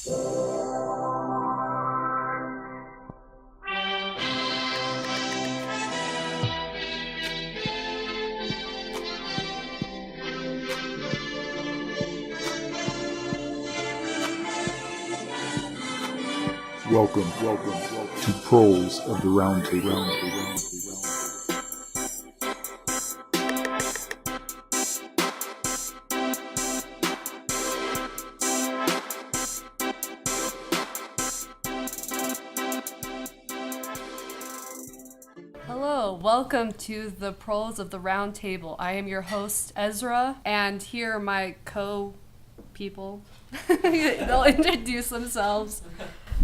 Welcome to Proles of the Round Table. Hello, welcome to the Proles of the Round Table. I am your host, Ezra, and here are my co-people. They'll introduce themselves.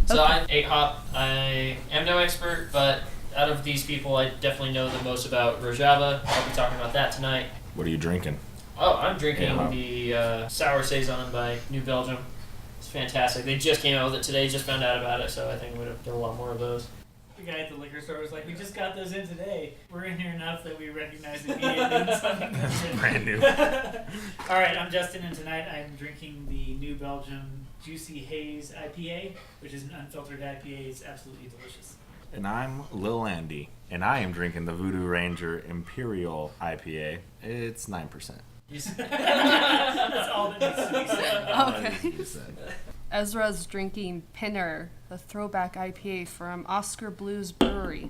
So I'm AHOP. I am no expert, but out of these people, I definitely know the most about Rojava. I'll be talking about that tonight. What are you drinking? Oh, I'm drinking the Sour Saison by New Belgium. It's fantastic. They just came out with it today, just found out about it, so I think we're going to do a lot more of those. The guy at the liquor store was like, we just got those in today. We're in here enough that we recognize it immediately. Something Brand new. Alright, I'm Justin, and tonight I'm drinking the New Belgium Juicy Haze IPA, which is an unfiltered IPA. It's absolutely delicious. And I'm Lil Andy, and I am drinking the Voodoo Ranger Imperial IPA. It's 9%. That's all that needs to be said. Okay. Ezra's drinking Pinner, the throwback IPA from Oscar Blues Brewery.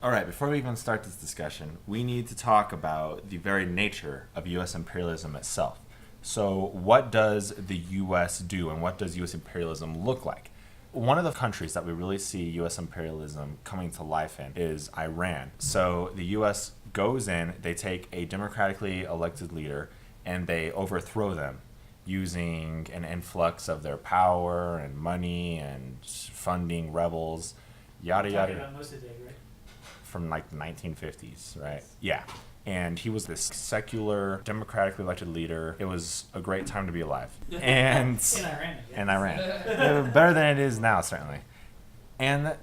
All right, before we even start this discussion, we need to talk about the very nature of U.S. imperialism itself. So what does the U.S. do, and what does U.S. imperialism look like? One of the countries that we really see U.S. imperialism coming to life in is Iran. So the U.S. goes in, they take a democratically elected leader, and they overthrow them using an influx of their power and money and funding rebels, yada yada. Talking about Mossadegh, right? From like the 1950s, right? Yeah. And he was this secular, democratically elected leader. It was a great time to be alive. And in Iran. Better than it is now, certainly. And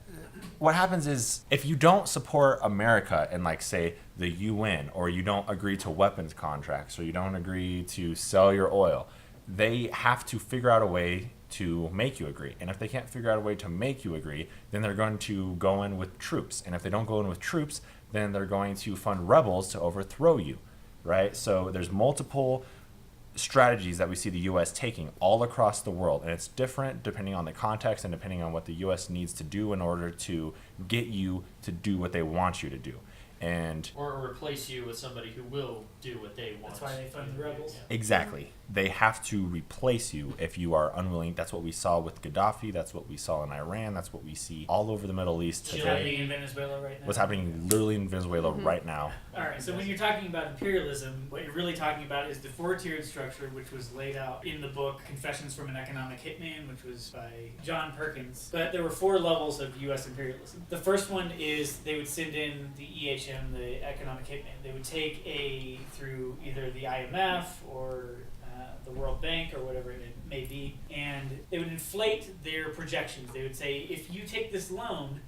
what happens is, if you don't support America in, like, say, the UN, or you don't agree to weapons contracts, or you don't agree to sell your oil, they have to figure out a way to make you agree. And if they can't figure out a way to make you agree, then they're going to go in with troops. And if they don't go in with troops, then they're going to fund rebels to overthrow you, right? So there's multiple strategies that we see the U.S. taking all across the world, and it's different depending on the context and depending on what the U.S. needs to do in order to get you to do what they want you to do. And Or replace you with somebody who will do what they want. That's why they fund the rebels. Yeah. exactly, they have to replace you if you are unwilling. That's what we saw with Gaddafi. That's what we saw in Iran. That's what we see all over the Middle East What's today. happening in Venezuela right now? What's happening literally in Venezuela right now. Alright, so when you're talking about imperialism, what you're really talking about is the four-tiered structure, which was laid out in the book Confessions from an Economic Hitman, which was by John Perkins. But there were four levels of U.S. imperialism. The first one is they would send in the EHM, the Economic Hitman. They would take through either the IMF or the World Bank or whatever it may be, and they would inflate their projections. They would say, if you take this loan,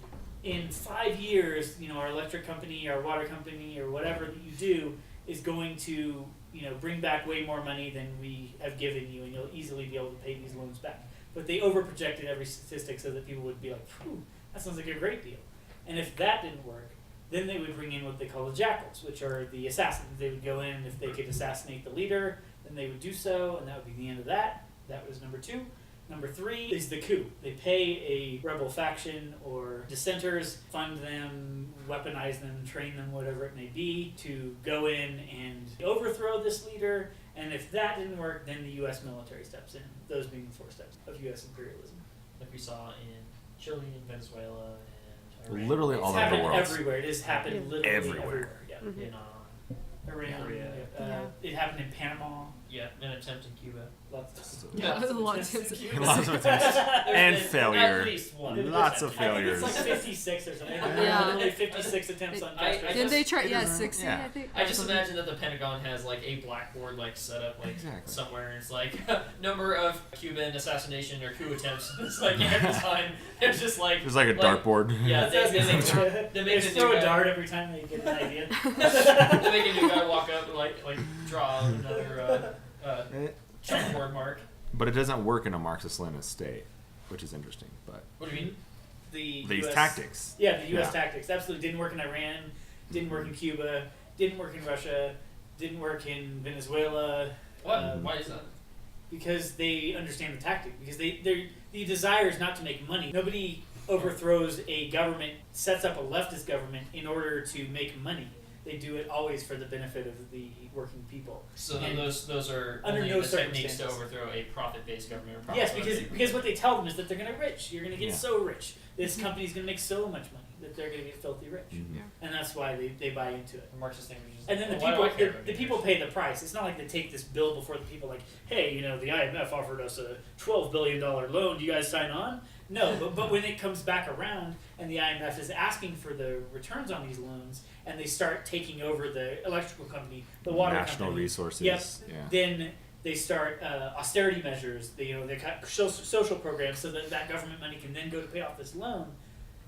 in 5 years, our electric company, our water company, or whatever that you do is going to, bring back way more money than we have given you, and you'll easily be able to pay these loans back. But they overprojected every statistic so that people would be like, "Phew, that sounds like a great deal." And if that didn't work, then they would bring in what they call the jackals, which are the assassins. They would go in, if they could assassinate the leader, then they would do so, and that would be the end of that. That was number 2. Number 3 is the coup. They pay a rebel faction or dissenters, fund them, weaponize them, train them, whatever it may be, to go in and overthrow this leader. And if that didn't work, then the U.S. military steps in. Those being the 4 steps of U.S. imperialism. Like we saw in Chile and Venezuela and Iran. Literally all over the world. It's happened everywhere. It has happened literally everywhere. Yeah. Mm-hmm. In Iran. Korea. It happened in Panama. Yeah, an attempt in Cuba. Lots of Lots of Lots of attempts. And failure. At least one. Lots of I think failures. it's like 56 or something. Yeah. Literally 56 attempts on I justice. Did they try? 60, Yeah. I think. I just imagine that the Pentagon has like a blackboard like set up like Exactly. somewhere, and it's like number of Cuban assassination or coup attempts. It's like every time there's just like There's like a dartboard. Yeah, they make Just the throw new a guy, dart every time they get an idea. they make a new guy walk up and like draw another chalkboard mark. But it doesn't work in a Marxist-Leninist state, which is interesting. But What do you mean? these tactics. Yeah, the U.S. tactics absolutely didn't work in Iran, didn't work in Cuba, didn't work in Russia, didn't work in Venezuela. What? Why is that? Because they understand the tactic. Because the desire is not to make money. Nobody overthrows a government, sets up a leftist government in order to make money. They do it always for the benefit of the working people. So then those are under only no the techniques to circumstances. overthrow a profit-based government. Or Yes, profit-motivated because what they tell them is that they're going to rich. You're going to get Yeah. so rich. This company's going to make so much money that they're going to get filthy rich. Mhm. And that's why they buy into it. The Marxist thing is just. And then the why do I care people about the it? people pay the price. It's not like they take this bill before the people like, hey, the IMF offered us a $12 billion loan. Do you guys sign on? No, but when it comes back around and the IMF is asking for the returns on these loans and they start taking over the electrical company, the water National company, resources. yep, Yeah. then they start austerity measures. They cut social programs so that government money can then go to pay off this loan.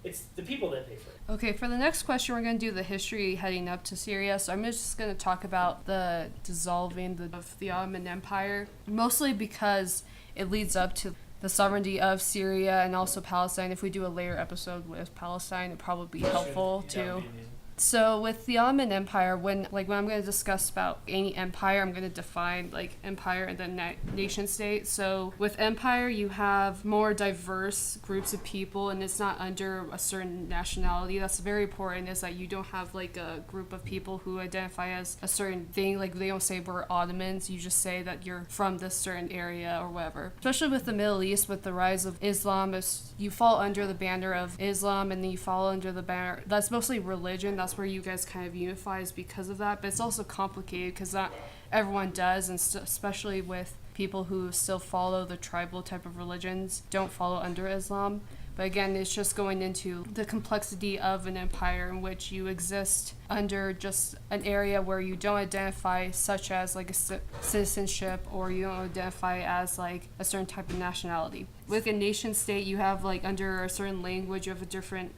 It's the people that pay for it. Okay, for the next question, we're going to do the history heading up to Syria. So I'm just going to talk about the dissolving of the Ottoman Empire, mostly because it leads up to the sovereignty of Syria and also Palestine. If we do a later episode with Palestine, it'd probably be helpful That too. would be amazing. So with the Ottoman Empire, when I'm going to discuss about any empire, I'm going to define like empire and then nation state. So with empire, you have more diverse groups of people, and it's not under a certain nationality. That's very important. Is that you don't have like a group of people who identify as a certain thing. Like they don't say we're Ottomans. You just say that you're from this certain area or whatever. Especially with the Middle East, with the rise of Islam, you fall under the banner of Islam, and then you fall under the banner that's mostly religion. That's where you guys kind of unify is because of that, but it's also complicated because not everyone does, and especially with people who still follow the tribal type of religions don't follow under Islam. But again, it's just going into the complexity of an empire in which you exist under just an area where you don't identify such as like a citizenship, or you don't identify as like a certain type of nationality. With a nation state, you have like under a certain language, you have a different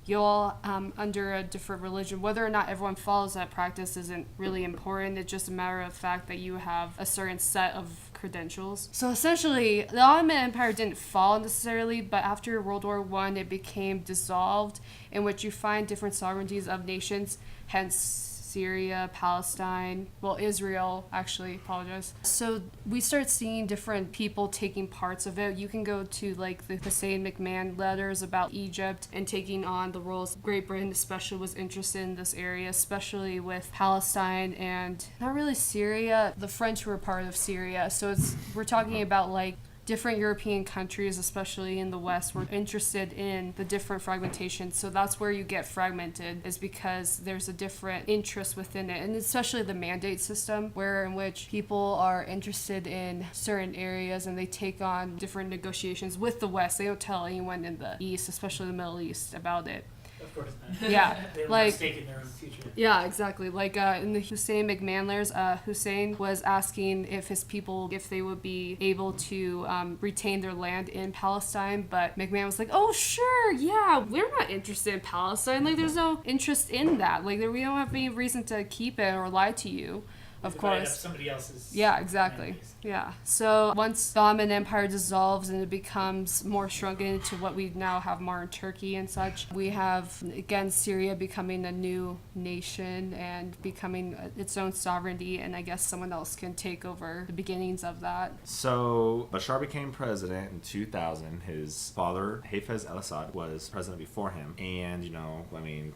you're all under a different religion. Whether or not everyone follows that practice isn't really important. It's just a matter of fact that you have a certain set of credentials. So essentially, the Ottoman Empire didn't fall necessarily, but after World War I, it became dissolved, in which you find different sovereignties of nations, hence Syria, Palestine, Israel, actually, apologize. So we start seeing different people taking parts of it. You can go to like the Hussein McMahon letters about Egypt and taking on the roles. Great Britain especially was interested in this area, especially with Palestine and not really Syria. The French were part of Syria. So we're talking about like different European countries, especially in the West, were interested in the different fragmentation. So that's where you get fragmented, is because there's a different interest within it. And especially the mandate system, in which people are interested in certain areas and they take on different negotiations with the West. They don't tell anyone in the East, especially the Middle East, about it. Of course not. Yeah, They have like no stake in their own future. yeah, exactly. Like in the Hussein McMahon letters, Hussein was asking if his people, if they would be able to retain their land in Palestine, but McMahon was like, "Oh, sure, yeah, we're not interested in Palestine. Like, there's no interest in that. Like, we don't have any reason to keep it or lie to you." Of Divide up course. somebody else's. Yeah, exactly. enemies. Yeah. So once the Ottoman Empire dissolves and it becomes more shrunken into what we now have modern Turkey and such, we have, again, Syria becoming a new nation and becoming its own sovereignty, and I guess someone else can take over the beginnings of that. So Bashar became president in 2000. His father, Hafez al-Assad, was president before him. And,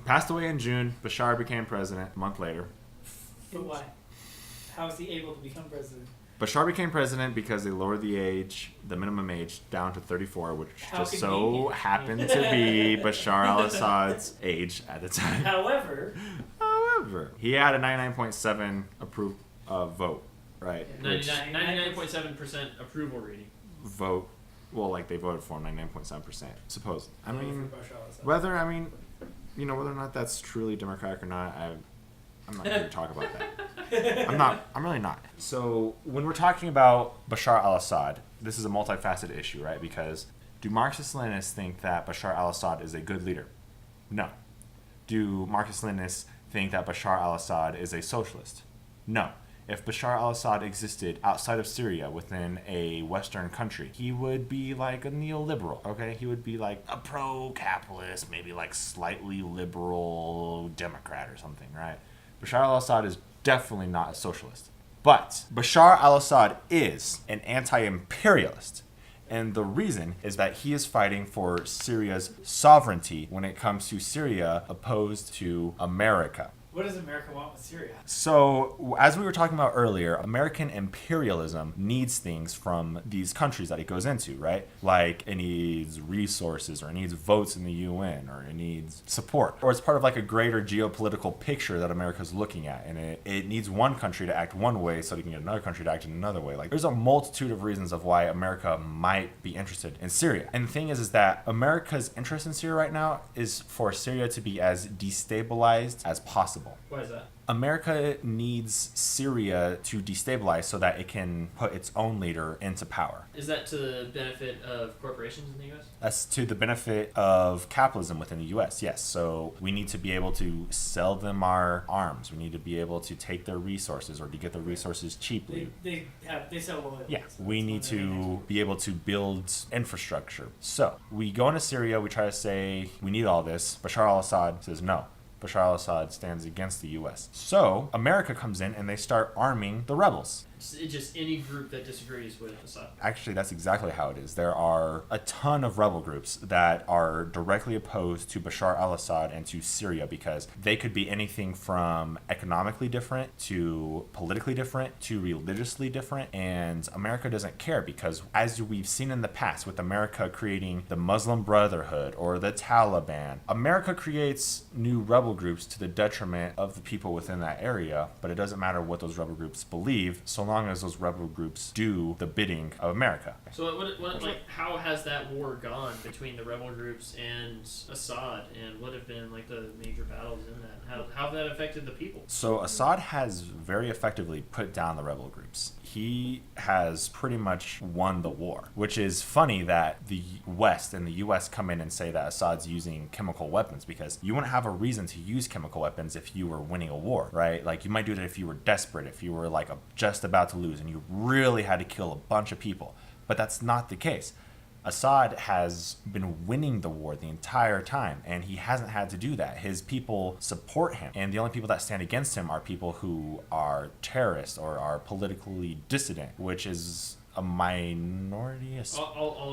passed away in June. Bashar became president a month later. But why? How is he able to become president? Bashar became president because they lowered the minimum age down to 34, which How just so convenient. happened to be Bashar al-Assad's age at the time. However, He had a 99.7 vote, right? Which 99.7% approval rating. vote, they voted for him 99.7%. Suppose. for Bashar al-Assad. Whether or not that's truly democratic or not, I'm not here to talk about that. I'm really not. So when we're talking about Bashar al-Assad, this is a multifaceted issue, right? Because do Marxist-Leninists think that Bashar al-Assad is a good leader? No. Do Marxist-Leninists think that Bashar al-Assad is a socialist? No. If Bashar al-Assad existed outside of Syria within a Western country, he would be like a neoliberal, okay? He would be like a pro-capitalist, maybe like slightly liberal Democrat or something, right? Bashar al-Assad is definitely not a socialist. But Bashar al-Assad is an anti-imperialist. And the reason is that he is fighting for Syria's sovereignty when it comes to Syria opposed to America. What does America want with Syria? So, as we were talking about earlier, American imperialism needs things from these countries that it goes into, right? Like, it needs resources, or it needs votes in the UN, or it needs support. Or it's part of like a greater geopolitical picture that America's looking at. And it needs one country to act one way so they can get another country to act in another way. Like, there's a multitude of reasons of why America might be interested in Syria. And the thing is that America's interest in Syria right now is for Syria to be as destabilized as possible. Why is that? America needs Syria to destabilize so that it can put its own leader into power. Is that to the benefit of corporations in the U.S.? That's to the benefit of capitalism within the U.S., yes. So we need to be able to sell them our arms. We need to be able to take their resources or to get the resources cheaply. They sell oil. Yeah, So we that's need one of their to main- be able to build infrastructure. So we go into Syria, we try to say we need all this. Bashar al-Assad says no. Bashar al-Assad stands against the U.S. So America comes in and they start arming the rebels. It's just any group that disagrees with Assad. Actually, that's exactly how it is. There are a ton of rebel groups that are directly opposed to Bashar al-Assad and to Syria because they could be anything from economically different to politically different to religiously different. And America doesn't care because, as we've seen in the past with America creating the Muslim Brotherhood or the Taliban, America creates new rebel groups to the detriment of the people within that area. But it doesn't matter what those rebel groups believe, so long as those rebel groups do the bidding of America. So how has that war gone between the rebel groups and Assad, and what have been like the major battles in that? How have that affected the people? So Assad has very effectively put down the rebel groups. He has pretty much won the war, which is funny that the West and the US come in and say that Assad's using chemical weapons because you wouldn't have a reason to use chemical weapons if you were winning a war, right? Like you might do that if you were desperate, if you were like just about to lose and you really had to kill a bunch of people. But that's not the case. Assad has been winning the war the entire time, and he hasn't had to do that. His people support him, and the only people that stand against him are people who are terrorists or are politically dissident, which is a minority, a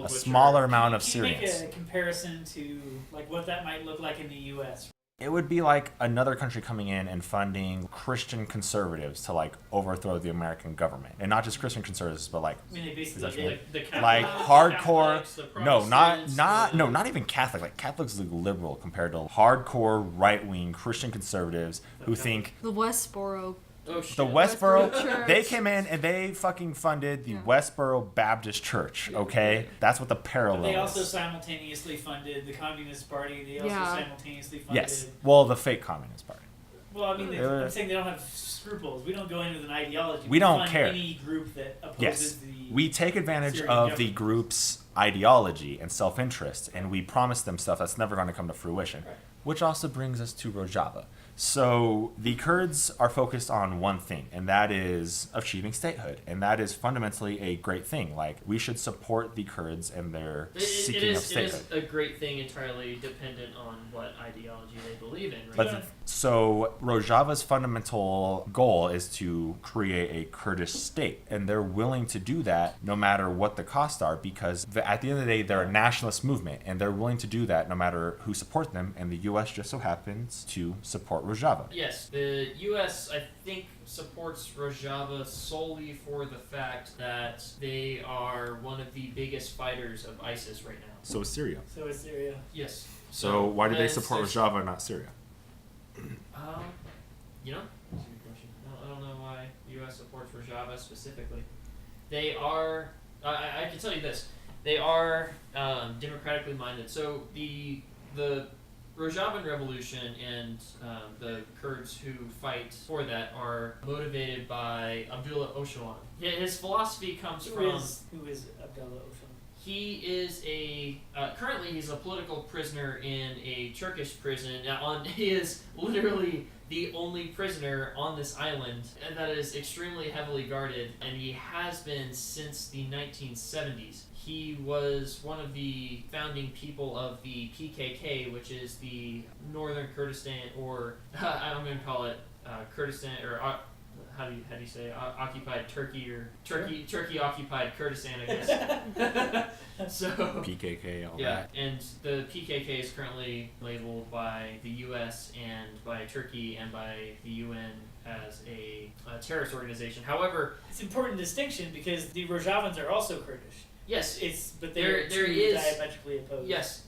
smaller amount of Can you make Syrians. a comparison to like what that might look like in the U.S.? It would be like another country coming in and funding Christian conservatives to like overthrow the American government, and not just Christian conservatives, but like I mean, they basically Essentially. did. like Catholics, hardcore. the No, Protestants, not even Catholic. Like Catholics is liberal compared to hardcore right wing Christian conservatives who think The Westboro. Oh shit. the Westboro. Church. They came in and they fucking funded the Westboro Baptist Church. Okay, that's what the parallel They also is. simultaneously funded the Communist Party. They also Yeah. simultaneously funded. Yes, well, the fake Communist Party. Well, I mean, They were- I'm saying they don't have scruples. We don't go in with an ideology. We don't fund care. Any group that opposes Yes, the. we take advantage Syrian of the government. group's ideology and self-interest, and we promise them stuff that's never going to come to fruition. Right. Which also brings us to Rojava. So the Kurds are focused on one thing, and that is achieving statehood, and that is fundamentally a great thing. Like, we should support the Kurds and their seeking of It statehood. is a great thing entirely dependent on what ideology they believe in. Right? But so Rojava's fundamental goal is to create a Kurdish state, and they're willing to do that no matter what the costs are, because at the end of the day, they're a nationalist movement, and they're willing to do that no matter who supports them. And the U.S. just so happens to support Rojava. Yes, the U.S. I think supports Rojava solely for the fact that they are one of the biggest fighters of ISIS right now. So is Syria. So is Syria. Yes. So why do they it's- support it's- Rojava and not Syria? You know, that's a good question. I don't know why the U.S. supports Rojava specifically. They are. I can tell you this. They are democratically minded. So the Rojavan revolution and the Kurds who fight for that are motivated by Abdullah Öcalan. Yeah, his philosophy comes Who from. is Abdullah Öcalan? He is currently he's a political prisoner in a Turkish prison. He is literally the only prisoner on this island, and that is extremely heavily guarded, and he has been since the 1970s. He was one of the founding people of the PKK, which is the Northern Kurdistan, or I'm going to call it Kurdistan, or how do you say occupied Turkey, or Turkey occupied Kurdistan, I guess. So PKK, all that. And the PKK is currently labeled by the U.S. and by Turkey and by the UN as a terrorist organization. However, it's an important distinction because the Rojavans are also Kurdish. Yes, but there is diametrically opposed. Yes,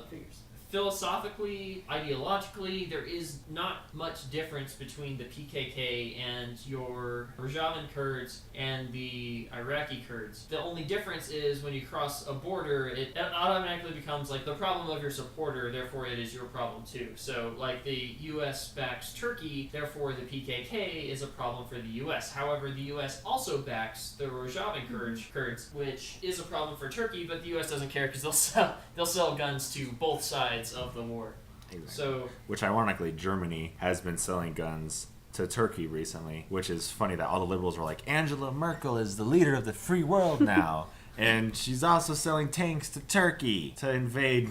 figures. Philosophically, ideologically, there is not much difference between the PKK and your Rojavan Kurds and the Iraqi Kurds. The only difference is when you cross a border, it automatically becomes like the problem of your supporter, therefore it is your problem too. So, like the U.S. backs Turkey, therefore the PKK is a problem for the U.S. However, the U.S. also backs the Rojavan Kurds, which is a problem for Turkey, but the U.S. doesn't care because they'll sell guns to both sides of the war. Exactly. So, which ironically, Germany has been selling guns to Turkey recently, which is funny that all the liberals were like, Angela Merkel is the leader of the free world now. And she's also selling tanks to Turkey to invade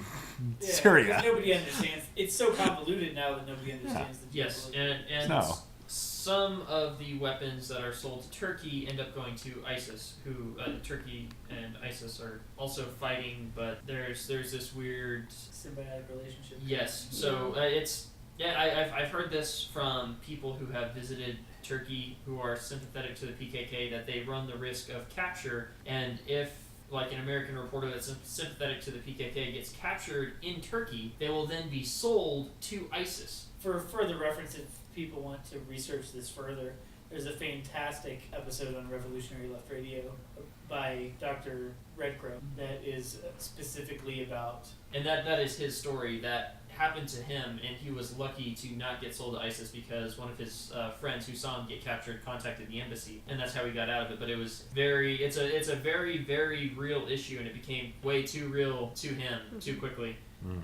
Syria. Nobody understands. It's so convoluted now that nobody understands the yes, and no. Some of the weapons that are sold to Turkey end up going to ISIS, who Turkey and ISIS are also fighting, but there's this weird symbiotic relationship. Yes, so I've heard this from people who have visited Turkey who are sympathetic to the PKK, that they run the risk of capture, and if like an American reporter that's sympathetic to the PKK gets captured in Turkey, they will then be sold to ISIS. For further reference, if people want to research this further, there's a fantastic episode on Revolutionary Left Radio by Dr. Redcrow that is specifically about... And that is his story. That happened to him, and he was lucky to not get sold to ISIS because one of his friends who saw him get captured contacted the embassy, and that's how he got out of it. But it was it's a very, very real issue, and it became way too real to him too quickly.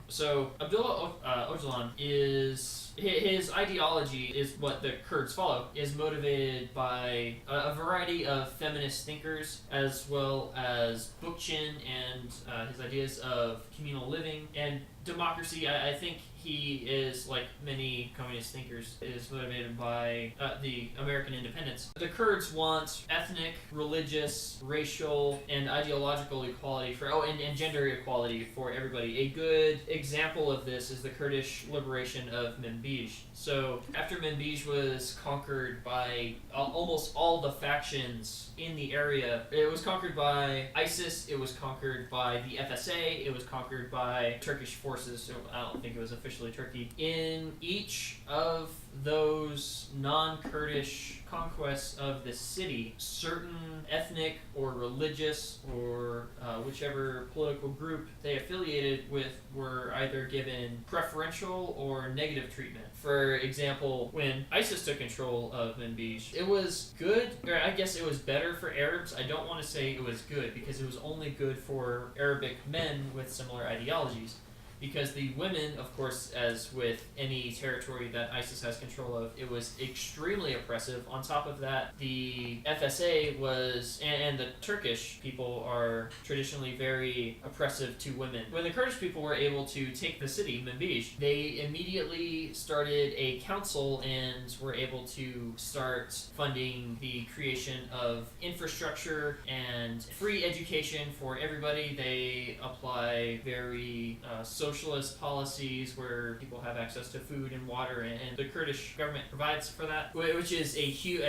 So Abdullah Öcalan his ideology is what the Kurds follow, is motivated by a variety of feminist thinkers, as well as Bookchin and his ideas of communal living and democracy. I think he is, like many communist thinkers, is motivated by the American independence. The Kurds want ethnic, religious, racial, and ideological equality and gender equality for everybody. A good example of this is the Kurdish liberation of Manbij. So after Manbij was conquered by almost all the factions in the area, it was conquered by ISIS, it was conquered by the FSA, it was conquered by Turkish forces, so I don't think it was officially Turkey. In each of those non-Kurdish conquests of the city, certain ethnic or religious or whichever political group they affiliated with were either given preferential or negative treatment. For example, when ISIS took control of Manbij, it was good, or I guess it was better for Arabs. I don't want to say it was good, because it was only good for Arabic men with similar ideologies. Because the women, of course, as with any territory that ISIS has control of, it was extremely oppressive. On top of that, the FSA was, and the Turkish people are traditionally very oppressive to women. When the Kurdish people were able to take the city, Manbij, they immediately started a council and were able to start funding the creation of infrastructure and free education for everybody. They apply very socialist policies where people have access to food and water, and the Kurdish government provides for that, which is a huge,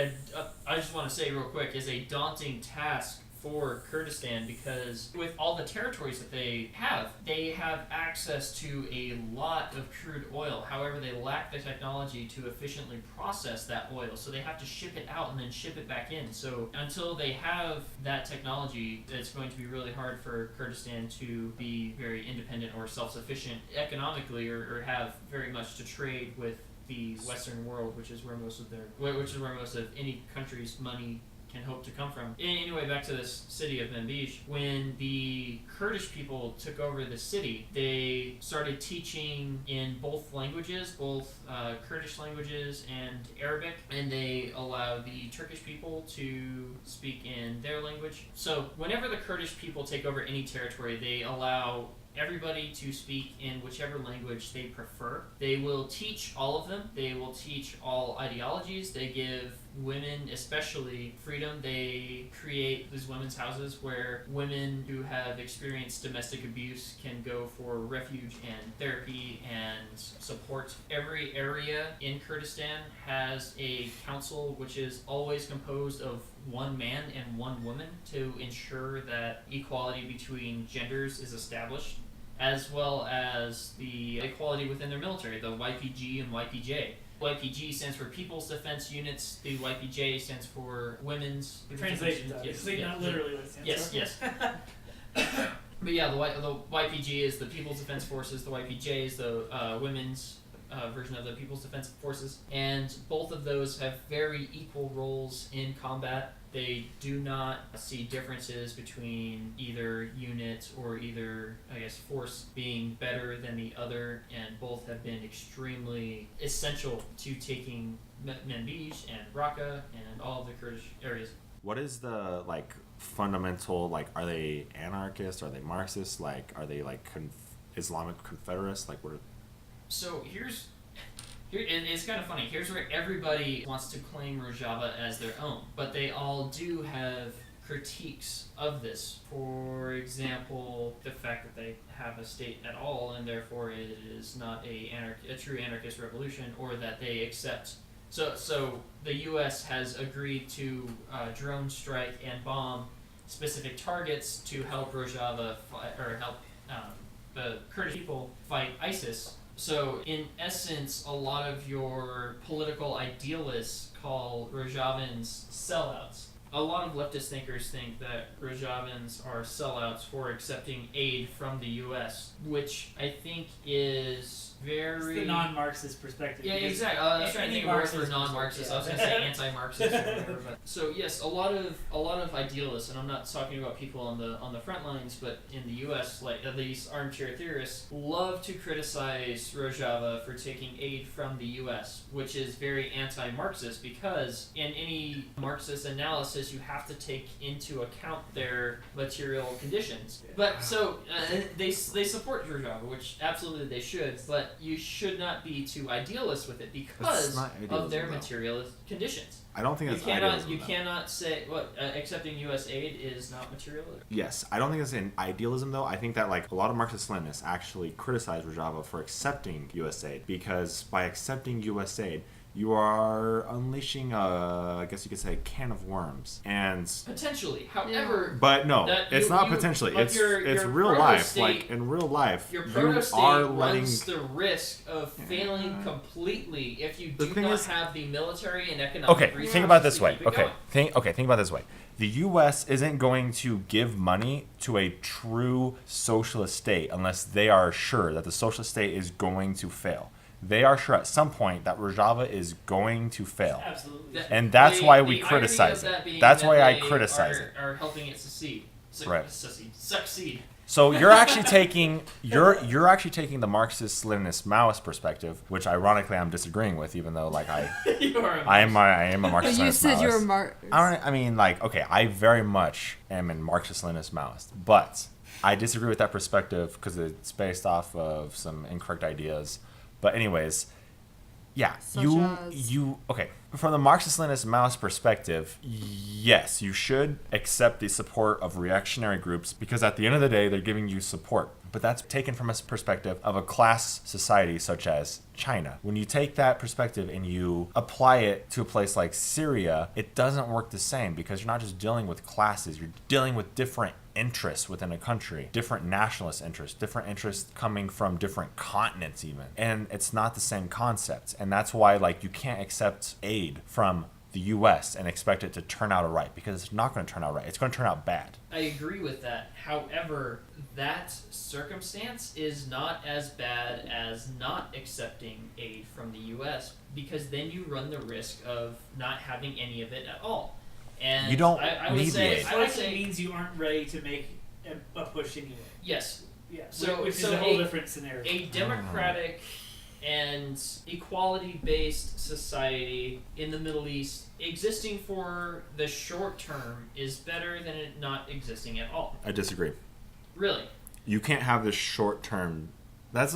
I just want to say real quick, is a daunting task for Kurdistan, because with all the territories that they have access to a lot of crude oil. However, they lack the technology to efficiently process that oil, so they have to ship it out and then ship it back in. So until they have that technology, it's going to be really hard for Kurdistan to be very independent or self-sufficient economically, or have very much to trade with the Western world, which is where most of any country's money can hope to come from. Anyway, back to this city of Manbij. When the Kurdish people took over the city, they started teaching in both languages, both Kurdish languages and Arabic, and they allowed the Turkish people to speak in their language. So whenever the Kurdish people take over any territory, they allow everybody to speak in whichever language they prefer. They will teach all of them. They will teach all ideologies. They give women especially freedom. They create these women's houses where women who have experienced domestic abuse can go for refuge and therapy and support. Every area in Kurdistan has a council which is always composed of one man and one woman to ensure that equality between genders is established, as well as the equality within their military, the YPG and YPJ. YPG stands for People's Defense Units. The YPJ stands for Women's Translation, obviously, not literally what it stands for. Yes. But yeah, the YPG is the People's Defense Forces. The YPJ is the women's version of the People's Defense Forces. And both of those have very equal roles in combat. They do not see differences between either unit or either, force being better than the other, and both have been extremely essential to taking Manbij and Raqqa and all of the Kurdish areas. What is the fundamental are they anarchists? Are they Marxists? Are they Islamic Confederates? What are... So and it's kind of funny. Here's where everybody wants to claim Rojava as their own, but they all do have critiques of this. For example, the fact that they have a state at all, and therefore it is not a true anarchist revolution, or that they accept. So the U.S. has agreed to drone strike and bomb specific targets to help Rojava help the Kurdish people fight ISIS. So, in essence, a lot of your political idealists call Rojavans sellouts. A lot of leftist thinkers think that Rojavans are sellouts for accepting aid from the U.S., which I think is very... It's the non-Marxist perspective. Yeah, exactly. I was trying to think of words for non-Marxist. I was going to say anti-Marxist or whatever. But. So yes, a lot of idealists, and I'm not talking about people on the front lines, but in the U.S., at least armchair theorists, love to criticize Rojava for taking aid from the U.S., which is very anti-Marxist, because in any Marxist analysis, you have to take into account their material conditions. But so they support Rojava, which absolutely they should, but you should not be too idealist with it because of their material conditions. I don't think that's idealism. You cannot say accepting U.S. aid is not materialism. Yes, I don't think it's an idealism though. I think that a lot of Marxist-Leninists actually criticize Rojava for accepting U.S. aid, because by accepting U.S. aid, you are unleashing I guess you could say, a can of worms. And potentially, however, but no, it's not potentially. It's real life. In real life, your you are letting runs the risk of failing completely if you do not have the military and economic resources. Think about it this to way. keep it going. Think about it this way. The U.S. isn't going to give money to a true socialist state unless they are sure that the socialist state is going to fail. They are sure at some point that Rojava is going to fail. Absolutely. And that's why we criticize it. That's why I criticize it. Are helping it succeed. Succeed. So you're actually taking the Marxist-Leninist Maoist perspective, which ironically I'm disagreeing with, even though I am a Marxist-Leninist Maoist. You said you're a Marxist. I very much am a Marxist-Leninist Maoist, but I disagree with that perspective because it's based off of some incorrect ideas. But anyways, yeah, from the Marxist-Leninist Maoist perspective, yes, you should accept the support of reactionary groups, because at the end of the day, they're giving you support. But that's taken from a perspective of a class society such as China. When you take that perspective and you apply it to a place like Syria, it doesn't work the same, because you're not just dealing with classes, you're dealing with different interests within a country, different nationalist interests coming from different continents even. And it's not the same concept. And that's why you can't accept aid from the US and expect it to turn out right, because it's not going to turn out right. It's going to turn out bad. I agree with that. However, that circumstance is not as bad as not accepting aid from the US, because then you run the risk of not having any of it at all. And You don't I would need say, the aid. I would It say means you aren't ready to make a push anyway. yes. Yeah. So- which is so a whole a- different scenario. A democratic and equality-based society in the Middle East existing for the short term is better than it not existing at all. I disagree. Really. You can't have this short term. That's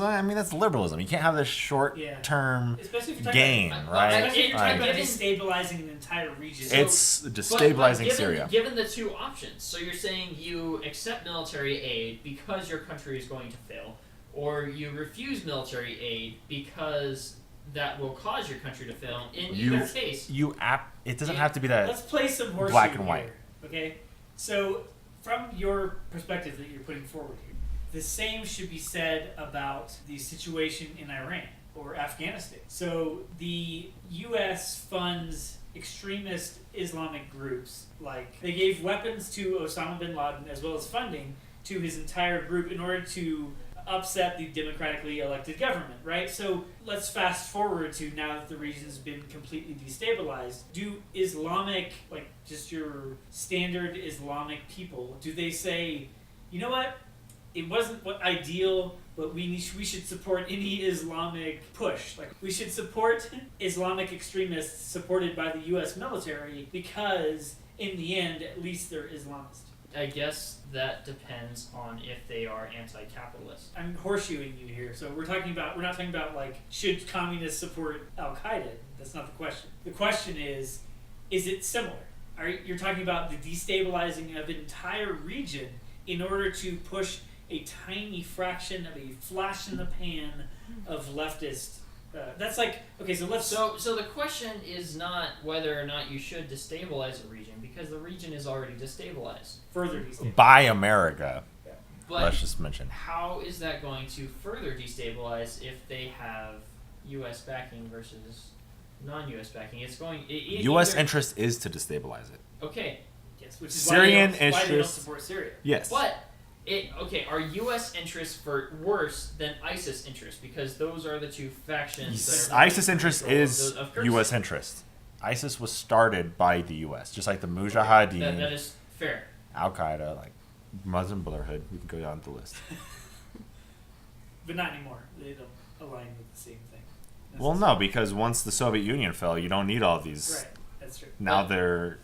liberalism. You can't have this short term Especially if you're talking gain, about- right? Especially if you're talking about Given- destabilizing an entire region. It's But destabilizing given, Syria. Given the two options, so you're saying you accept military aid because your country is going to fail, or you refuse military aid because that will cause your country to fail. In either case, It doesn't have to be that. Let's play some horseshoe black and white. here, okay? So, from your perspective that you're putting forward here, the same should be said about the situation in Iran or Afghanistan. So, the U.S. funds extremist Islamic groups. Like, they gave weapons to Osama bin Laden as well as funding to his entire group in order to upset the democratically elected government, right? So let's fast forward to now that the region's been completely destabilized. Do Islamic, like just your standard Islamic people, do they say, you know what? It wasn't what ideal, but we should support any Islamic push. Like we should support Islamic extremists supported by the U.S. military because in the end, at least they're Islamist. I guess that depends on if they are anti-capitalist. I'm horseshoeing you here. So we're not talking about like, should communists support Al-Qaeda? That's not the question. The question is it similar? You're talking about the destabilizing of an entire region in order to push a tiny fraction of a flash in the pan of leftist. That's like, okay, so let's... So the question is not whether or not you should destabilize a region, because the region is already destabilized. Further destabilize. By America. But Let's just mention. how is that going to further destabilize if they have U.S. backing versus non-U.S. backing? It's going... U.S. interest is to destabilize it. Okay, Yes, which is Syrian why they don't interest- support Syria. Yes. but... are U.S. interests worse than ISIS interests? Because those are the two factions. That are ISIS interest control is of Kurdistan. U.S. interest. ISIS was started by the U.S., just like the Mujahideen, That is fair. Al Qaeda, like Muslim Brotherhood. We can go down the list. But not anymore. They don't align with the same thing. Well, no, because once the Soviet Union fell, you don't need all these. Right, that's true. Now But they're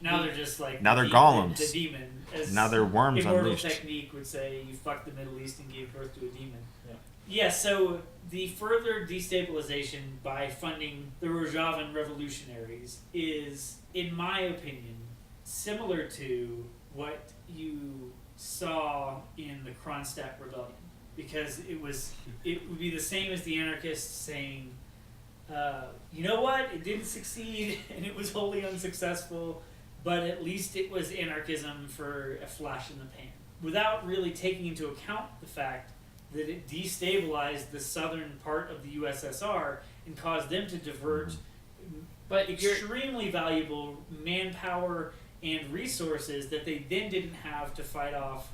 Now they're just like... Now they're the golems. The demon. As now they're worms Immortal unleashed. Technique would say you fucked the Middle East and gave birth to a demon. Yeah. So the further destabilization by funding the Rojavan revolutionaries is, in my opinion, similar to what you saw in the Kronstadt Rebellion. Because it would be the same as the anarchists saying, you know what, it didn't succeed and it was wholly unsuccessful, but at least it was anarchism for a flash in the pan. Without really taking into account the fact that it destabilized the southern part of the USSR and caused them to divert But extremely valuable manpower and resources that they then didn't have to fight off,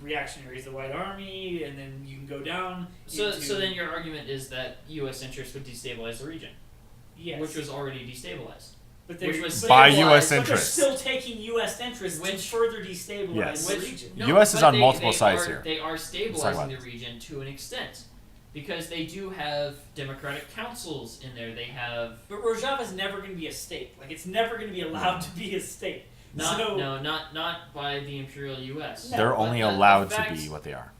reactionaries, the White Army, and then you can go down. So then your argument is that U.S. interests would destabilize the region, yes, which was already destabilized. but which was By stabilized, U.S. but they're interests. still taking U.S. interests to Which- further destabilize Yes. the Which, region. no, US is but on multiple sides here. They are talk stabilizing about the region to an extent, because they do have democratic councils in there. They have But Rojava is never going to be a state. Like, it's never going to be allowed to be a state. not by the imperial U.S. No, They're but only the allowed to fact- be what they are.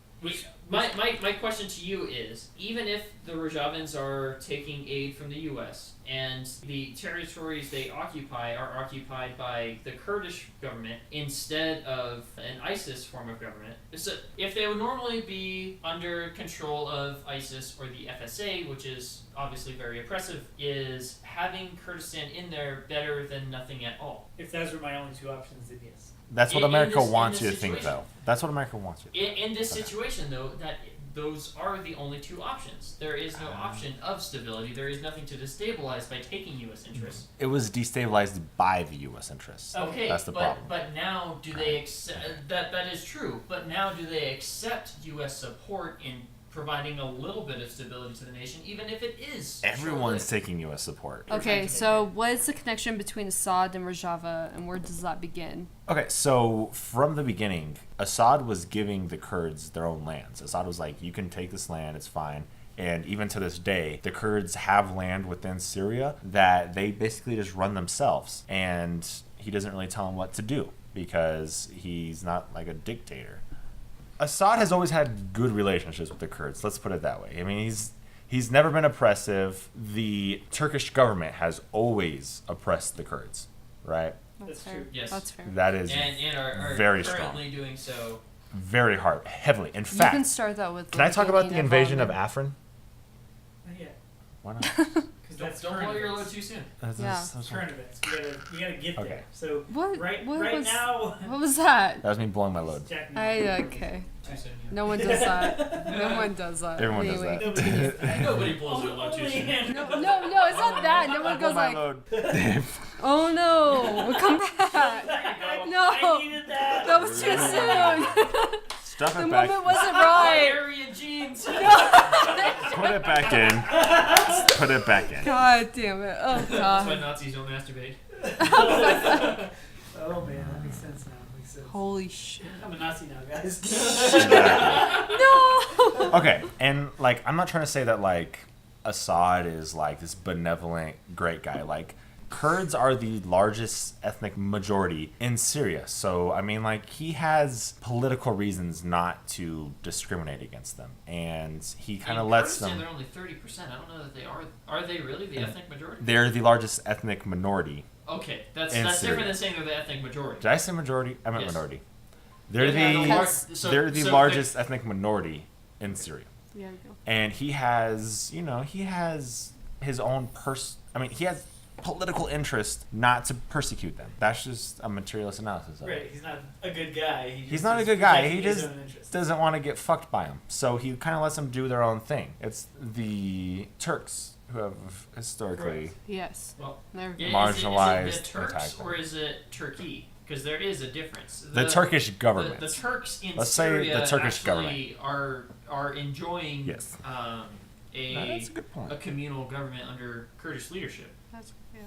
My question to you is, even if the Rojavans are taking aid from the U.S. and the territories they occupy are occupied by the Kurdish government instead of an ISIS form of government, so if they would normally be under control of ISIS or the FSA, which is obviously very oppressive, is having Kurdistan in there better than nothing at all? If those were my only two options, then yes. That's what In America this- in wants this you to think, situation. though. That's what America wants you. In this situation, though, that those are the only two options. There is no option of stability. There is nothing to destabilize by taking U.S. interests. It was destabilized by the U.S. interests. Okay, That's the problem. But now do they accept that is true? But now do they accept U.S. support in providing a little bit of stability to the nation, even if it is Everyone's short-lived. taking U.S. support. Okay, so what is the connection between Assad and Rojava, and where does that begin? Okay, so from the beginning, Assad was giving the Kurds their own lands. Assad was like, you can take this land, it's fine. And even to this day, the Kurds have land within Syria that they basically just run themselves. And he doesn't really tell them what to do because he's not like a dictator. Assad has always had good relationships with the Kurds. Let's put it that way. I mean, he's never been oppressive. The Turkish government has always oppressed the Kurds, right? That's fair. true. Yes. That's fair. That is And are very strong. currently doing so. Very hard, heavily. In You can fact, start that with. can I talk about the beginning invasion of volume. Afrin? Not yet. Why not? Because that's Don't current blow your load events. too soon. Yeah. Current events. You gotta get Okay. there. So What? right what was, now. What was that? That was me blowing my load. Jack Okay. Too soon. Yeah. No one does that. No one does that. Everyone does Anyway. that. Nobody does that. Nobody blows their load too soon. No, it's not that. No one goes like, oh no, come back. No. I needed that. That was too soon. Stuff The it back. moment wasn't right. Aryan jeans. Put it back in. Put it back in. God damn it. Oh That's why god. Nazis don't masturbate. Oh man, that makes sense now. Makes sense. Holy shit. I'm a Nazi now, guys. No. Okay, and like I'm not trying to say that like Assad is like this benevolent great guy. Like Kurds are the largest ethnic majority in Syria. So I mean like he has political reasons not to discriminate against them. And he kind of lets them They're only 30%. I don't know that they are. Are they really the ethnic majority? they're the largest ethnic minority. Okay, that's In different Syria. than saying they're the ethnic majority. Did I say majority? I meant Yes. minority. They're They have the lar- Because- so- they're the so largest ethnic minority in Syria. Yeah, we go. And he has, he has his own he has political interest not to persecute them. That's just a materialist analysis of it. Right, he's not a good guy. He's not a good guy. He protecting his just own interests. doesn't want to get fucked by him. So he kind of lets them do their own thing. It's the Turks who have historically... Correct. Yes. Well, There we is go. Marginalized Is it the Turks attack them. or is it Turkey? Because there is a difference. The Turkish government. The Turks in Let's say Syria the Turkish actually are enjoying Yes. a That's a good point. a communal government under Kurdish leadership. That's, yeah.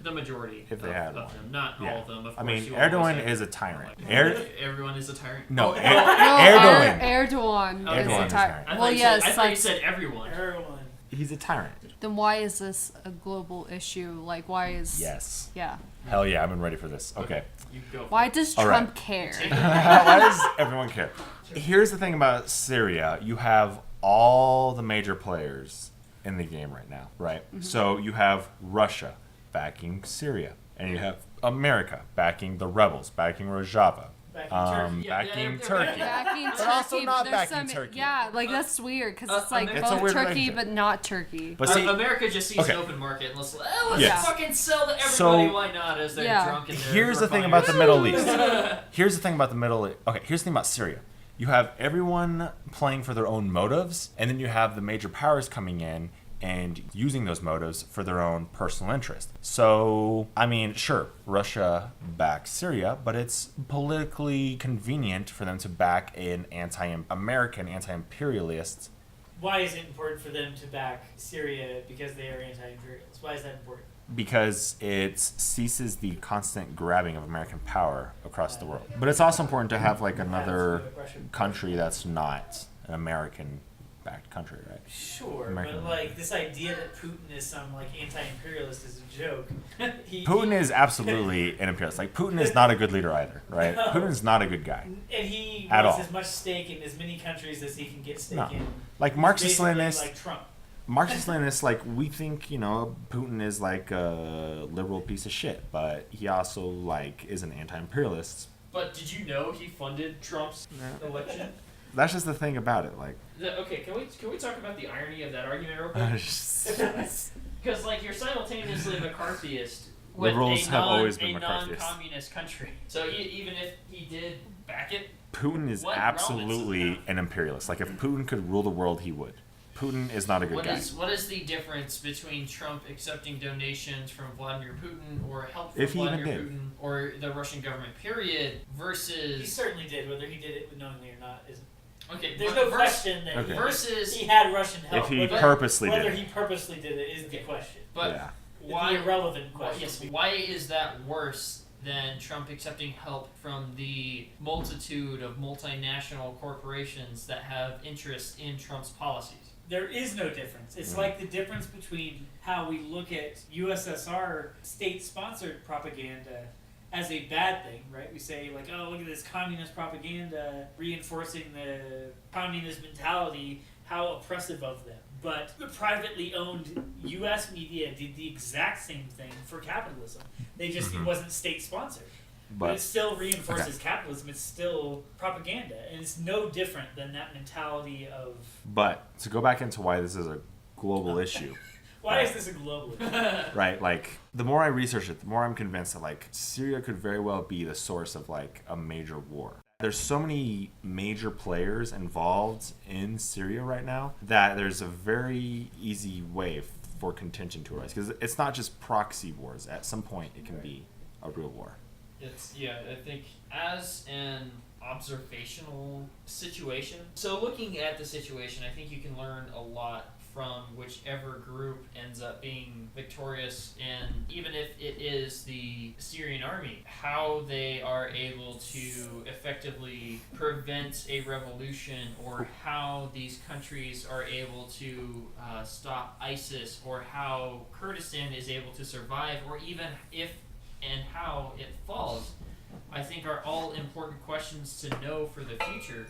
The majority If they of, had of one. them, not Yeah. all of them. Of I course, mean, you always Erdogan have- is a tyrant. Everyone is a tyrant. No, Oh, Erdogan. Erdogan Erdogan is is a a tyrant. tyrant. I thought Well, you yes. said, I thought you like, said everyone. Everyone. He's a tyrant. then why is this a global issue? Like, why is... Yes. Yeah. Hell yeah, I've been ready for this. Okay. You go. for Why it. does All Trump right. care? Why does everyone care? Here's the thing about Syria. You have all the major players in the game right now, right? So you have Russia backing Syria, and you have America backing the rebels, backing Rojava, Back in Turkey. Yeah, backing they're Turkey. Backing But also Turkey, not there's backing some, Turkey. Yeah, like that's weird because it's like It's a both weird Turkey relationship. but not Turkey. But see, America just sees okay. an open market and let's Yes. fucking sell to everybody. So- Why not? As they're Yeah. drunk and they're here's the thing about the Middle East. Here's the thing about the Middle East. Okay, here's the thing about Syria. You have everyone playing for their own motives, and then you have the major powers coming in and using those motives for their own personal interest. So, I mean, sure, Russia backs Syria, but it's politically convenient for them to back an anti-American, anti-imperialist. Why is it important for them to back Syria because they are anti-imperialists? Why is that important? Because it ceases the constant grabbing of American power across the world. But it's also important to have like another country that's not an American-backed country, right? Sure, American- but like this idea that Putin is some like anti-imperialist is a joke. Putin is absolutely an imperialist. Like Putin is not a good leader either, right? No. Putin is not a good guy. and he At wants all. as much stake in as many countries as he can get stake No. in. Like He's Marxist-Leninist, basically like Trump. Marxist-Leninists, like we think, Putin is like a liberal piece of shit, but he also like is an anti-imperialist. But did you know he funded Trump's election? That's just the thing about it. Like, Okay, can we talk about the irony of that argument real quick? Because like you're simultaneously McCarthyist with Liberals a have always been a McCarthyist. non-communist country. So even if he did back it, Putin is What absolutely relevance does an imperialist. Like, if Putin could rule the world, he would. Putin is not a good guy. what is the difference between Trump accepting donations from Vladimir Putin or help from If he even Vladimir did. Putin or the Russian government period He versus certainly did, whether he did it knowingly or not isn't. Okay, There's but no question that Okay. versus he had Russian help. If he Whether- purposely whether did it. he purposely did it is the question. but Yeah. why The irrelevant why, question. yes, why is that worse than Trump accepting help from the multitude of multinational corporations that have interest in Trump's policies? There is no difference. It's Mm. like the difference between how we look at USSR state-sponsored propaganda as a bad thing, right? We say, like, oh, look at this communist propaganda reinforcing the communist mentality, how oppressive of them. But the privately owned U.S. media did the exact same thing for capitalism. They just, it wasn't state-sponsored. But it But still reinforces capitalism. It's still propaganda. And it's no different than that mentality of, but to go back into why this is a global issue, why is this a global issue? right? Like the more I research it, the more I'm convinced that like Syria could very well be the source of like a major war. There's so many major players involved in Syria right now that there's a very easy way for contention to arise because it's not just proxy wars. At some point, it can be a real war. I think as an observational situation. So looking at the situation, I think you can learn a lot from whichever group ends up being victorious, and even if it is the Syrian army, how they are able to effectively prevent a revolution, or how these countries are able to stop ISIS, or how Kurdistan is able to survive, or even if and how it falls, I think are all important questions to know for the future.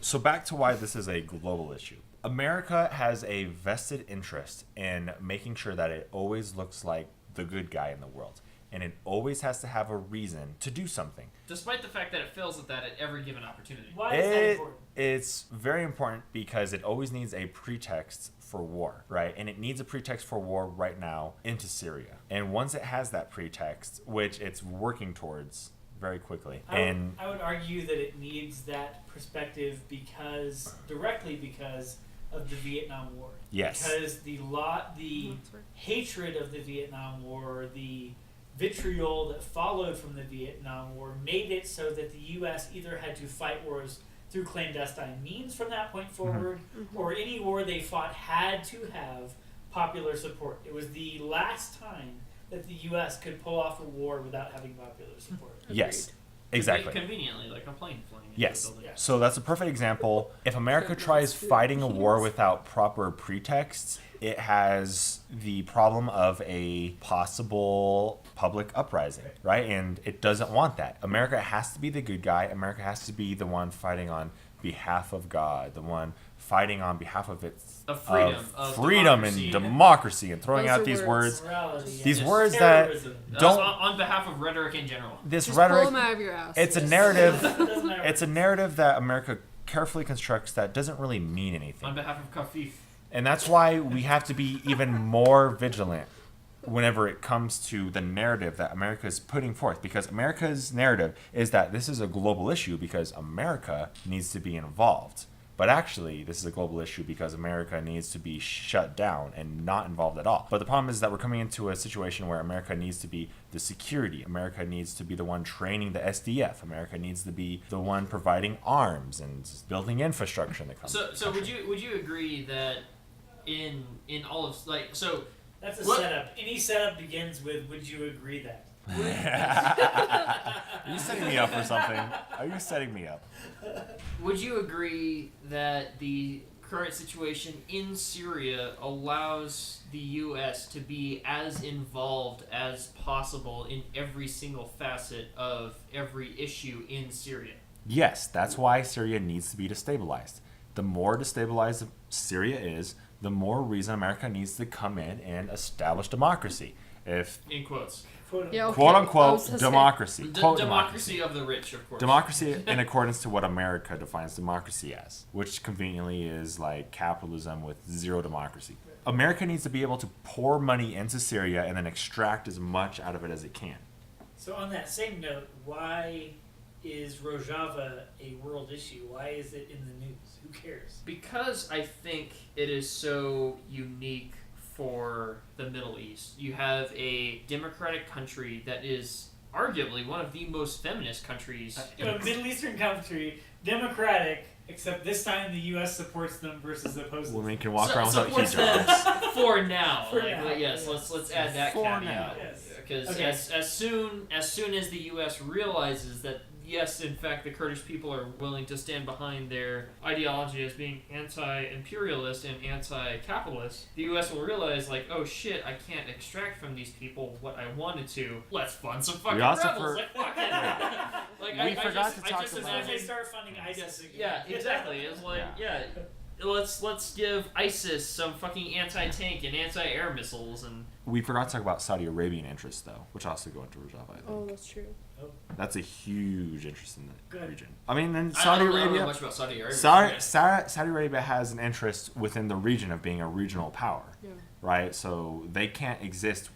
So back to why this is a global issue. America has a vested interest in making sure that it always looks like the good guy in the world. And it always has to have a reason to do something. Despite the fact that it fails at that at every given opportunity. Why is that important? It's very important because it always needs a pretext for war, right? And it needs a pretext for war right now into Syria. And once it has that pretext, which it's working towards very quickly. I would argue that it needs that perspective directly because of the Vietnam War. Yes. Because the hatred of the Vietnam War, the vitriol that followed from the Vietnam War made it so that the U.S. either had to fight wars through clandestine means from that point forward, or any war they fought had to have popular support. It was the last time that the U.S. could pull off a war without having popular support. Yes, exactly. Conveniently, like a plane flying into Yes. a building. Yeah. So that's a perfect example. If America tries fighting a war without proper pretexts, it has the problem of a possible public uprising, right? And it doesn't want that. America has to be the good guy. America has to be the one fighting on behalf of God, the one fighting on behalf of its Of freedom, of freedom democracy. and democracy, and throwing Those out are these words. words. Morality These and words that terrorism. don't. On behalf of rhetoric in general. This Just pull rhetoric. them out of your ass. It's a narrative. Doesn't matter. It's a narrative that America carefully constructs that doesn't really mean On anything. behalf of Kafif. And that's why we have to be even more vigilant whenever it comes to the narrative that America is putting forth. Because America's narrative is that this is a global issue because America needs to be involved. But actually, this is a global issue because America needs to be shut down and not involved at all. But the problem is that we're coming into a situation where America needs to be the security. America needs to be the one training the SDF. America needs to be the one providing arms and building infrastructure in the country. So would you agree that in all of That's a What? setup. Any setup begins with, would you agree that? Are you setting me up for something? Are you setting me up? would you agree that the current situation in Syria allows the U.S. to be as involved as possible in every single facet of every issue in Syria? Yes, that's why Syria needs to be destabilized. The more destabilized Syria is, the more reason America needs to come in and establish democracy. If In quotes. Yeah, okay. quote I was unquote just democracy, quote Democracy of the rich, of course. democracy in accordance to what America defines democracy as, which conveniently is like capitalism with zero democracy. America needs to be able to pour money into Syria and then extract as much out of it as it can. So on that same note, why is Rojava a world issue? Why is it in the news? Who cares? Because I think it is so unique for the Middle East. You have a democratic country that is arguably one of the most feminist countries. A Middle Eastern country, democratic, Except this time the U.S. supports them versus opposes Women them. can walk around without supports hijabs. them for now. For Like, now, but yes, yes. let's add that For caveat. now. Yes. Because Okay. as soon as the U.S. realizes that yes, in fact, the Kurdish people are willing to stand behind their ideology as being anti-imperialist and anti-capitalist, the U.S. will realize, like, oh shit, I can't extract from these people what I wanted to. Let's fund some fucking We also rebels. Like, fuck it. Like, We forgot to I talk just about- As they imagine. start funding ISIS again. Yeah, exactly. It's like, yeah. Let's give ISIS some fucking anti-tank and anti-air missiles and. We forgot to talk about Saudi Arabian interests, though, which also go into Rojava, I think. Oh, that's true. That's a huge interest in the Good. region. I mean, then I Saudi don't know Arabia. much about Saudi Arabia. Saudi Arabia has an interest within the region of being a regional power, Yeah. right? So they can't exist.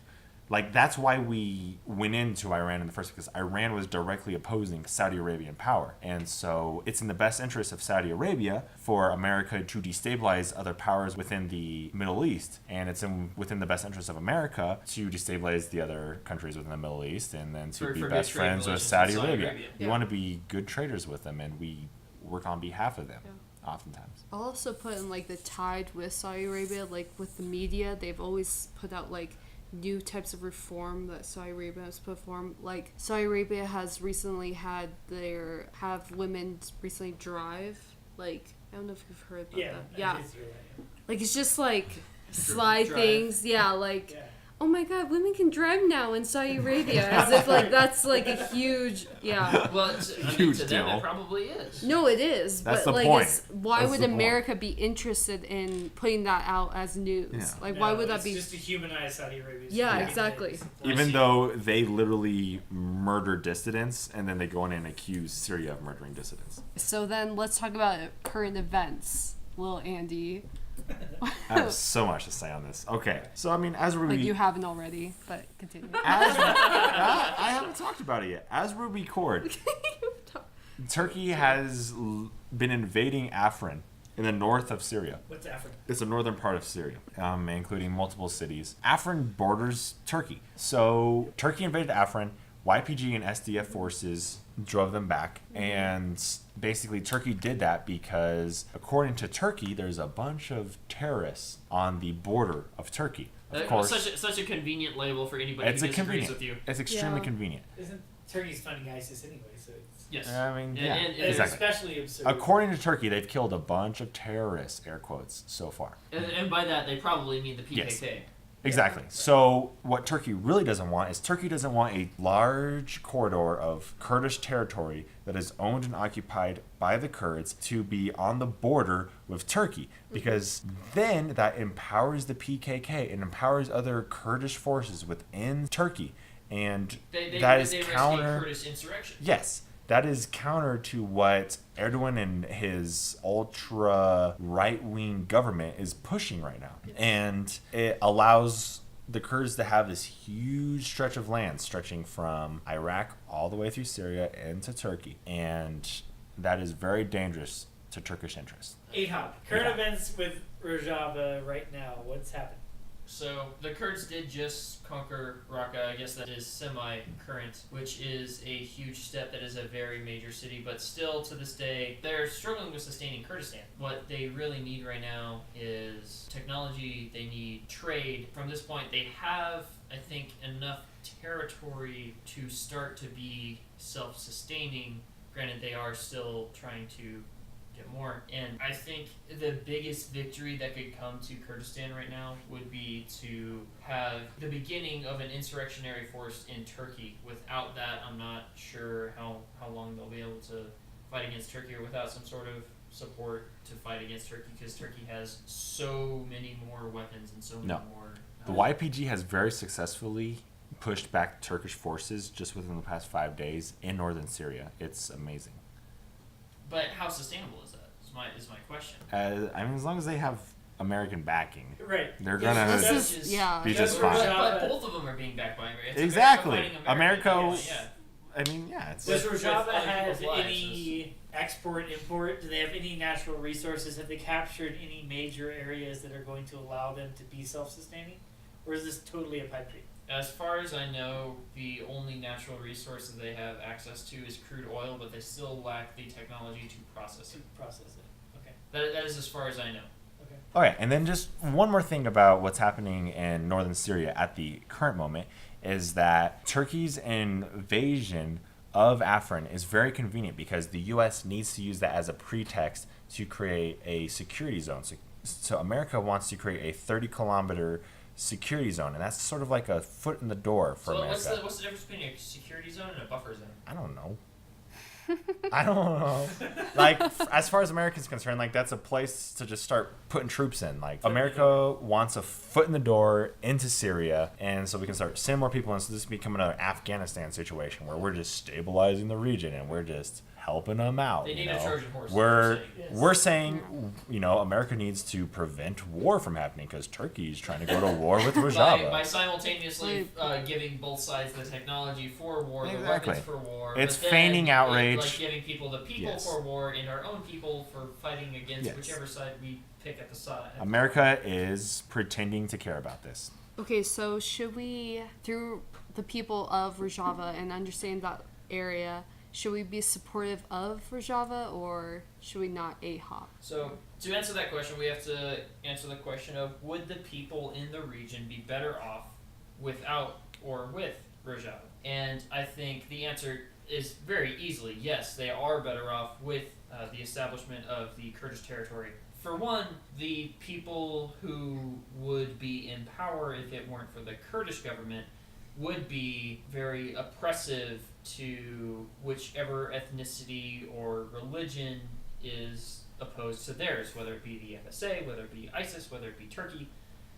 Like, that's why we went into Iran in the first place, because Iran was directly opposing Saudi Arabian power. And so it's in the best interest of Saudi Arabia for America to destabilize other powers within the Middle East. And it's within the best interest of America to destabilize the other countries within the Middle East and then to For be good best trade friends with relations Saudi with Saudi Arabia. Arabia. We Yeah. want to be good traders with them, and we work on behalf of them, Yeah. oftentimes. I'll also put in like the tide with Saudi Arabia, like with the media, they've always put out like new types of reform that Saudi Arabia has put form. Like Saudi Arabia has recently have women recently drive. Like I don't know if you've heard about Yeah. that. Yeah. I did hear that, Like it's just like slide Drive. things. Yeah, like yeah. oh my god, women can drive now in Saudi Arabia, as if like that's like a huge Well, I mean, Huge to them deal. it probably is. No, it is. That's but the like, point. why That's would the point. America be interested in putting that out as news? Yeah. Like, why would that it's be? just to humanize Saudi Arabia. Yeah, Yeah. exactly. Even though they literally murder dissidents, and then they go in and accuse Syria of murdering dissidents. So then, let's talk about current events, little Andy. I have so much to say on this. Okay, so I mean, as Like you Ruby, haven't already, but continue. I haven't talked about it yet. As Ruby Cord, Turkey has been invading Afrin in the north of Syria. What's Africa? It's the northern part of Syria, including multiple cities. Afrin borders Turkey. So Turkey invaded Afrin. YPG and SDF forces drove them back. And basically Turkey did that because, according to Turkey, there's a bunch of terrorists on the border of Turkey. Of course, Such a convenient label for anybody it's who a disagrees convenient. with you. It's extremely Yeah. convenient. Isn't Turkey's funding ISIS anyway? So it's, Yes. I mean, yeah, And it's exactly. especially absurd. According to Turkey, they've killed a bunch of terrorists, air quotes, so far. And by that, they probably mean the PKK. Yes. Exactly. So what Turkey really doesn't want is Turkey doesn't want a large corridor of Kurdish territory that is owned and occupied by the Kurds to be on the border with Turkey, because then that empowers the PKK and empowers other Kurdish forces within Turkey, and that is they risk a counter. Kurdish insurrection. Yes, that is counter to what Erdogan and his ultra right-wing government is pushing right now. And it allows the Kurds to have this huge stretch of land stretching from Iraq all the way through Syria into Turkey. And that is very dangerous to Turkish interests. AHOP. Current events with Rojava right now. What's happening? So the Kurds did just conquer Raqqa. I guess that is semi-current, which is a huge step. That is a very major city, but still to this day, they're struggling with sustaining Kurdistan. What they really need right now is technology. They need trade. From this point, they have, I think, enough territory to start to be self-sustaining. Granted, they are still trying to get more. And I think the biggest victory that could come to Kurdistan right now would be to have the beginning of an insurrectionary force in Turkey. Without that, I'm not sure how long they'll be able to fight against Turkey, or without some sort of support to fight against Turkey, because Turkey has so many more weapons and so many No. more. The YPG has very successfully pushed back Turkish forces just within the past 5 days in northern Syria. It's amazing. But how sustainable is that? Is my question. I mean, as long as they have American backing, Right. they're Yes, gonna This Just- is yeah. be That's just where fine. Rojava- But both of them are being backed by America. It's Exactly. America fighting America- Yeah. I mean, yeah, it's Does With Rojava other have people's lives, any export, import? Do they have any natural resources? Have they captured any major areas that are going to allow them to be self-sustaining? Or is this totally a pipe dream? As far as I know, the only natural resource that they have access to is crude oil, but they still lack the technology to process To it. process it. That is as far as I know. Okay, and then just one more thing about what's happening in northern Syria at the current moment is that Turkey's invasion of Afrin is very convenient because the U.S. needs to use that as a pretext to create a security zone. So America wants to create a 30-kilometer security zone, and that's sort of like a foot in the door for America. What's the difference between a security zone and a buffer zone? I don't know. I don't know. Like, as far as America's concerned, like, that's a place to just start putting troops in. Like, America wants a foot in the door into Syria, and so we can start sending more people in. So this become another Afghanistan situation where we're just stabilizing the region and we're just helping them out. They need a Trojan horse. We're saying, America needs to prevent war from happening because Turkey's trying to go to war with Rojava. By simultaneously giving both sides the technology for war, the weapons for war. It's but then, feigning outrage. Like giving people the people for war and our own people for fighting against whichever side we pick at the side. America is pretending to care about this. Okay, so should we, through the people of Rojava and understand that area, should we be supportive of Rojava or should we not hop? So to answer that question, we have to answer the question of would the people in the region be better off without or with Rojava? And I think the answer is very easily yes, they are better off with the establishment of the Kurdish territory. For one, the people who would be in power if it weren't for the Kurdish government would be very oppressive to whichever ethnicity or religion is opposed to theirs, whether it be the FSA, whether it be ISIS, whether it be Turkey.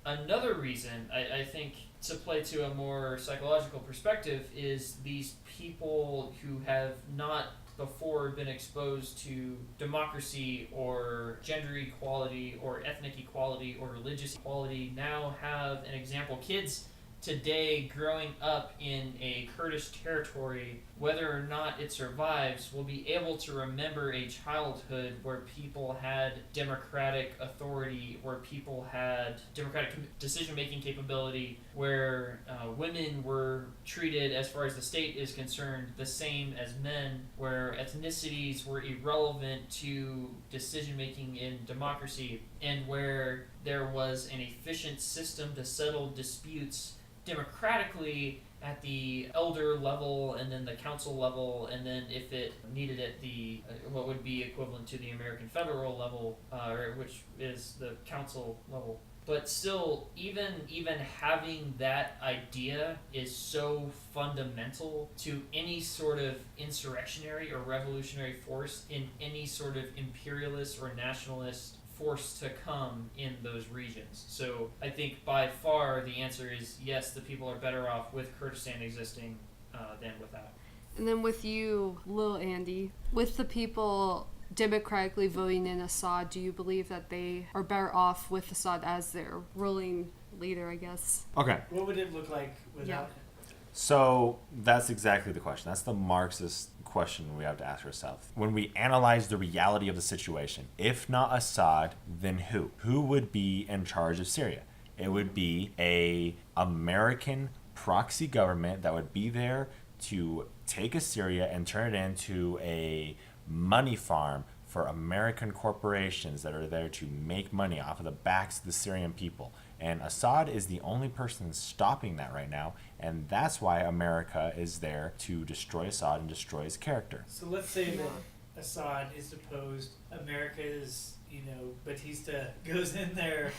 Another reason, I think, to play to a more psychological perspective is these people who have not before been exposed to democracy or gender equality or ethnic equality or religious equality now have an example. Kids today growing up in a Kurdish territory, whether or not it survives, will be able to remember a childhood where people had democratic authority, where people had democratic decision-making capability, where women were treated, as far as the state is concerned, the same as men, where ethnicities were irrelevant to decision-making in democracy, and where there was an efficient system to settle disputes democratically at the elder level and then the council level, and then if it needed at the what would be equivalent to the American federal level, which is the council level. But still, even having that idea is so fundamental to any sort of insurrectionary or revolutionary force in any sort of imperialist or nationalist force to come in those regions. So I think by far the answer is yes, the people are better off with Kurdistan existing than without. And then with you, Lil Andy, with the people democratically voting in Assad, do you believe that they are better off with Assad as their ruling leader, I guess? Okay. What would it look like without him? So that's exactly the question. That's the Marxist question we have to ask ourselves. When we analyze the reality of the situation, if not Assad, then who? Who would be in charge of Syria? It would be a American proxy government that would be there to take Syria and turn it into a money farm for American corporations that are there to make money off of the backs of the Syrian people. And Assad is the only person stopping that right now, and that's why America is there to destroy Assad and destroy his character. So let's say that Assad is deposed, America's, Batista goes in there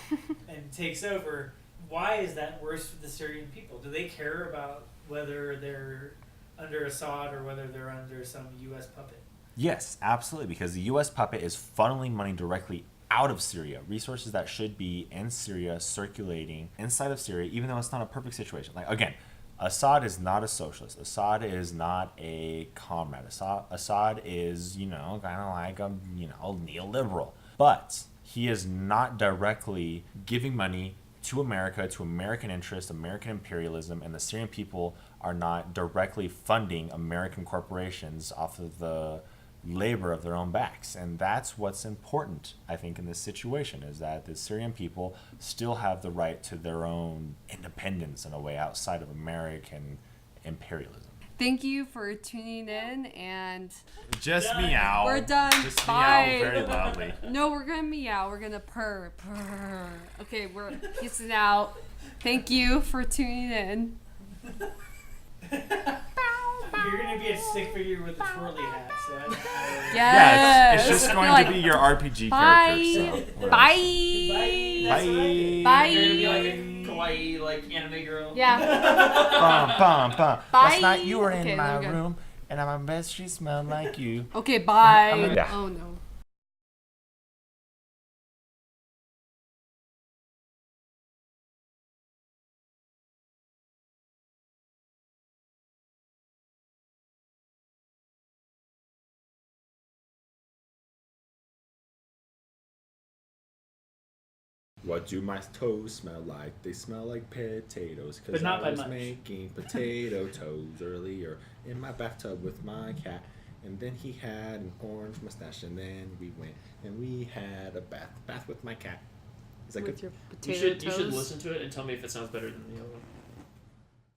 and takes over. Why is that worse for the Syrian people? Do they care about whether they're under Assad or whether they're under some U.S. puppet? Yes, absolutely, because the U.S. puppet is funneling money directly out of Syria, resources that should be in Syria circulating inside of Syria, even though it's not a perfect situation. Like, again, Assad is not a socialist. Assad is not a comrade. Assad is, kind of like a, neoliberal. But he is not directly giving money to America, to American interests, American imperialism, and the Syrian people are not directly funding American corporations off of the labor of their own backs. And that's what's important, I think, in this situation, is that the Syrian people still have the right to their own independence in a way outside of American imperialism. Thank you for tuning in, and Just Done. meow. we're done. Just Bye. meow very loudly. No, we're gonna meow. We're gonna purr. Okay, we're peacing out. Thank you for tuning in. You're gonna be a stick figure with a twirly hat, so I don't know. Yes. Yeah, it's just I going feel like- to be your RPG Bye. character. So Bye. Bye. Bye. You're gonna be like a kawaii, like anime girl. Yeah. Bum, bum, bum. Last Bye. night you were in Okay, my we're good. room, and I bet she smelled like you. Okay, bye. Yeah. Oh no. What do my toes smell like? They smell like potatoes. But Cause not I by was much. making potato toes earlier in my bathtub with my cat. And then he had an orange mustache, and then we went and we had a bath with my cat. Is that With good? your You potato should toes. listen to it and tell me if it sounds better than the other one.